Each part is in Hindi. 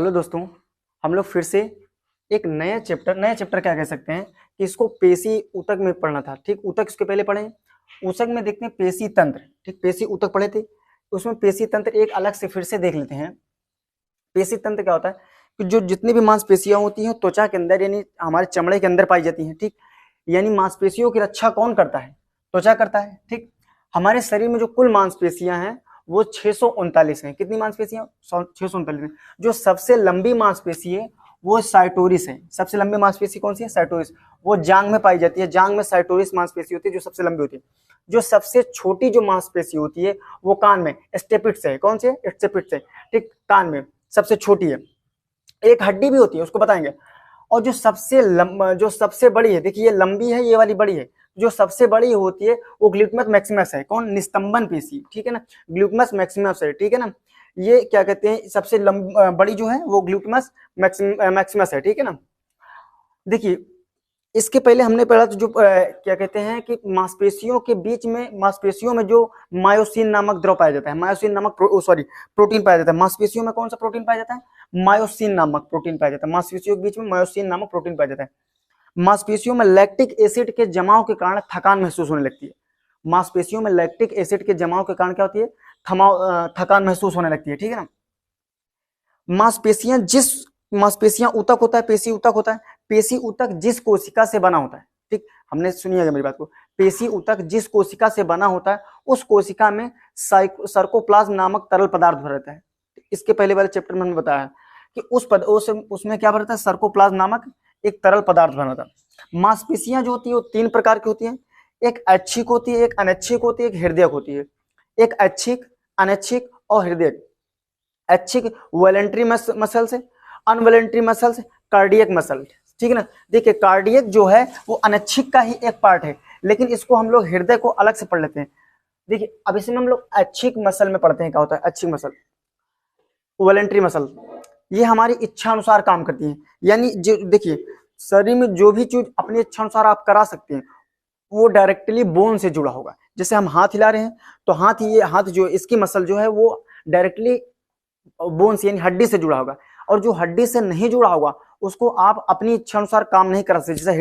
हेलो दोस्तों, हम लोग फिर से एक नया चैप्टर क्या कह सकते हैं कि इसको पेशी ऊतक में पढ़ना था। ठीक, ऊतक इसके पहले पढ़े, ऊतक में देखते हैं पेशी तंत्र। ठीक, पेशी ऊतक पढ़े थे, उसमें पेशी तंत्र एक अलग से फिर से देख लेते हैं। पेशी तंत्र क्या होता है कि जो जितनी भी मांसपेशियां होती हैं त्वचा के अंदर यानी हमारे चमड़े के अंदर पाई जाती हैं। ठीक, यानी मांसपेशियों की रक्षा कौन करता है? त्वचा करता है। ठीक, हमारे शरीर में जो कुल मांसपेशियां हैं वो 639 हैं। कितनी मांसपेशियां? 639 हैं। जो सबसे लंबी मांसपेशी है वो साइटोरिस है। सबसे लंबी मांसपेशी कौन सी है? साइटोरिस। वो जांग में पाई जाती है। जांग में साइटोरिस मांसपेशी होती है जो सबसे लंबी होती है। जो सबसे छोटी जो मांसपेशी होती है वो कान में स्टेपिट्स है। कौन सी है? स्टेपिट्स है। ठीक, कान में सबसे छोटी है। एक हड्डी भी होती है, उसको बताएंगे। और जो सबसे बड़ी है, देखिए ये लंबी है, ये वाली बड़ी है। जो सबसे बड़ी होती है वो ग्लूटमस मैक्सिमस है। कौन? निस्तंबन पेशी। ठीक है ना, ग्लूटमस मैक्सिमस है। ठीक है ना, ये क्या कहते हैं, सबसे बड़ी जो है वो ग्लूटमस मैक्सिमस है। ठीक है ना, देखिए इसके पहले हमने पढ़ा जो क्या कहते हैं कि मांसपेशियों के बीच में, मांसपेशियों में जो मायोसिन नामक द्रव पाया जाता है, मायोसिन नामक प्रोटीन पाया जाता है। मांसपेशियों में कौन सा प्रोटीन पाया जाता है? मायोसिन नामक प्रोटीन पाया जाता है। मांसपेशियों के बीच में मायोसिन नामक प्रोटीन पाया जाता है। मांसपेशियों में लैक्टिक एसिड के जमाव के कारण थकान महसूस होने लगती है। मांसपेशियों में लैक्टिक एसिड के जमाव के कारण क्या होती है? थकान महसूस होने लगती है। ठीक है ना, मांसपेशियां ऊतक होता है, पेशी ऊतक होता है। पेशी ऊतक जिस कोशिका से बना होता है, ठीक, हमने सुनिएगा मेरी बात को, पेशी ऊतक जिस कोशिका से बना होता है उस कोशिका में सर्कोप्लाज्म नामक तरल पदार्थ भरा रहता है। इसके पहले वाले चैप्टर में हमने बताया कि उसमें क्या भरा था? सर्कोप्लाज्म नामक एक तरल पदार्थ भरा था। मांसपेशियां जो होती है वो तीन प्रकार की होती है। एक ऐच्छिक होती है, एक अनैच्छिक होती है, एक हृदयक होती है। एक ऐच्छिक, अनैच्छिक और हृदयक। ऐच्छिक वॉलेंट्री मसल से, अनवॉलेंट्री मसल से, कार्डियक मसल। ठीक है ना, देखिए कार्डियक जो है वो अनैच्छिक का ही एक पार्ट है, लेकिन इसको हम लोग हृदय को अलग से पढ़ लेते हैं। देखिए अब इसमें हम लोग ऐच्छिक मसल में पढ़ते हैं क्या होता है ऐच्छिक मसल, वॉलेंट्री मसल। ये हमारी इच्छा अनुसार काम करती है। यानी जो देखिए शरीर में जो भी चीज अपनी इच्छा अनुसार आप करा सकते हैं वो डायरेक्टली बोन से जुड़ा होगा। जैसे हम हाथ हिला रहे हैं तो हाथ जो इसकी मसल जो है वो डायरेक्टली बोन से यानी हड्डी से जुड़ा होगा। और जो हड्डी से नहीं जुड़ा होगा उसको आप अपनी इच्छा अनुसार काम नहीं कर सकते। जैसे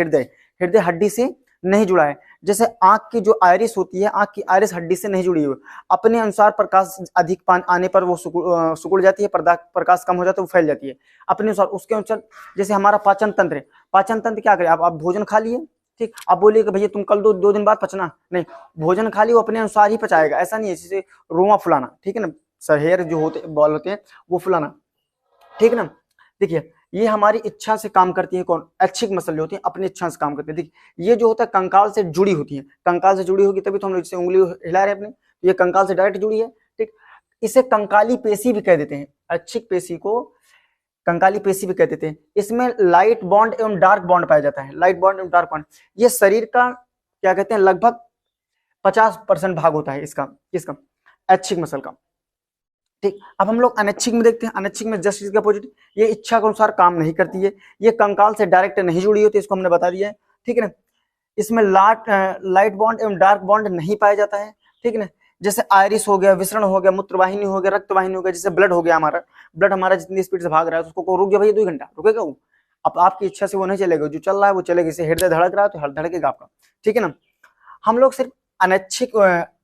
हृदय हड्डी से नहीं जुड़ा है। जैसे आंख की जो आयरिस होती है, आंख की आयरिस हड्डी से नहीं जुड़ी हुई, अपने अनुसार प्रकाश अधिक आने पर वो सिकुड़ जाती है, प्रकाश कम हो जाता है वो फैल जाती है अपने अनुसार, उसके अनुसार। जैसे हमारा पाचन तंत्र है, पाचन तंत्र क्या करे, आप भोजन खा लिए, ठीक, आप बोलिए कि भैया तुम कल दो दिन बाद पचना, नहीं, भोजन खा लिए वो अपने अनुसार ही पचाएगा। ऐसा नहीं है जैसे रोमा फुलाना, ठीक है ना, हेयर जो होते बॉल होते हैं वो फुलाना, ठीक है ना। देखिए ये हमारी इच्छा से काम करती है। कौन? ऐच्छिक मसल जो होती है अपनी इच्छा से काम करती है। देखिए ये जो होता है कंकाल से जुड़ी होती है, कंकाल से जुड़ी होगी तभी तो हम लोग जैसे उंगली हिला रहे हैं अपने, ये कंकाल से डायरेक्ट जुड़ी है। ठीक, इसे कंकाली पेशी भी कह देते हैं। ऐच्छिक पेशी को कंकाली पेशी भी कह देते हैं। इसमें लाइट बॉन्ड एवं डार्क बॉन्ड पाया जाता है। लाइट बॉन्ड एवं डार्क बॉन्ड ये शरीर का क्या कहते हैं लगभग 50% भाग होता है इसका ऐच्छिक मसल का। ठीक, अब हम लोग अनैच्छिक में देखते हैं। अनैच्छिक में जस्ट इसका अपोजिट, ये इच्छा के अनुसार काम नहीं करती है, ये कंकाल से डायरेक्ट नहीं जुड़ी होती, इसको हमने बता दिया है। ठीक है ना, इसमें लाइट बॉन्ड एवं डार्क बॉन्ड नहीं पाया जाता है। ठीक है ना, जैसे आयरिस हो गया, विसरण हो गया, मूत्रवाहिनी हो गया, रक्तवाहिनी हो गया, जैसे ब्लड हो गया, ब्लड हमारा जितनी स्पीड से भाग रहा है तो उसको रुक गया भैया 2 घंटा, रुकेगा वो? अब आपकी इच्छा से वो नहीं चलेगा, जो चल रहा है वो चलेगा। जैसे हृदय धड़क रहा है तो धड़केगा आपका। ठीक है ना, हम लोग सिर्फ अनैच्छिक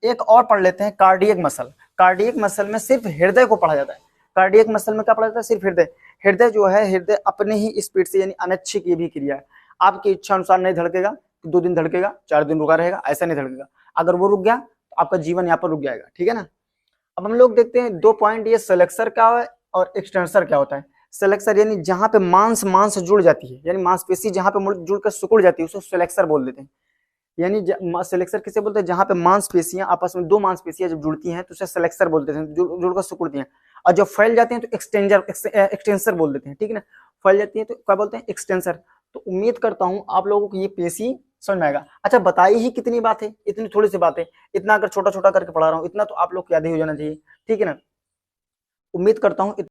एक और पढ़ लेते हैं, कार्डियक मसल। कार्डियक मसल में सिर्फ हृदय को पढ़ा जाता है। कार्डियक मसल में क्या पढ़ा जाता है? सिर्फ हृदय। हृदय जो है, हृदय अपने ही स्पीड से, यानी अनैच्छिक ये भी क्रिया है, आपकी इच्छा अनुसार नहीं धड़केगा। 2 दिन धड़केगा, 4 दिन रुका रहेगा, ऐसा नहीं धड़केगा। अगर वो रुक गया तो आपका जीवन यहाँ पर रुक जाएगा। ठीक है ना, अब हम लोग देखते हैं 2 पॉइंट, ये सेलेक्सर क्या है और एक्सटेंसर क्या होता है। सेलेक्सर यानी जहां पे मांस जुड़ जाती है, यानी मांसपेशी जहां पे जुड़कर सिकुड़ जाती है उसको सेलेक्सर बोल देते हैं। यानी सेलेक्सर किसे बोलते हैं? जहां पे मांसपेशियां आपस में, 2 मांसपेशियां जब जुड़ती हैं तो उसे सेलेक्सर बोलते हैं, जुड़कर सिकुड़ती हैं। और जब फैल जाती हैं तो एक्सटेंसर बोल देते हैं। ठीक है ना, फैल जाती है तो क्या बोलते हैं? एक्सटेंसर। तो उम्मीद करता हूं आप लोगों को ये पेशी समझ में आएगा। अच्छा, बताई ही कितनी बात है, इतनी थोड़ी सी बात है, इतना अगर छोटा छोटा करके पढ़ा रहा हूँ, इतना तो आप लोग को याद ही हो जाना चाहिए। ठीक है ना, उम्मीद करता हूँ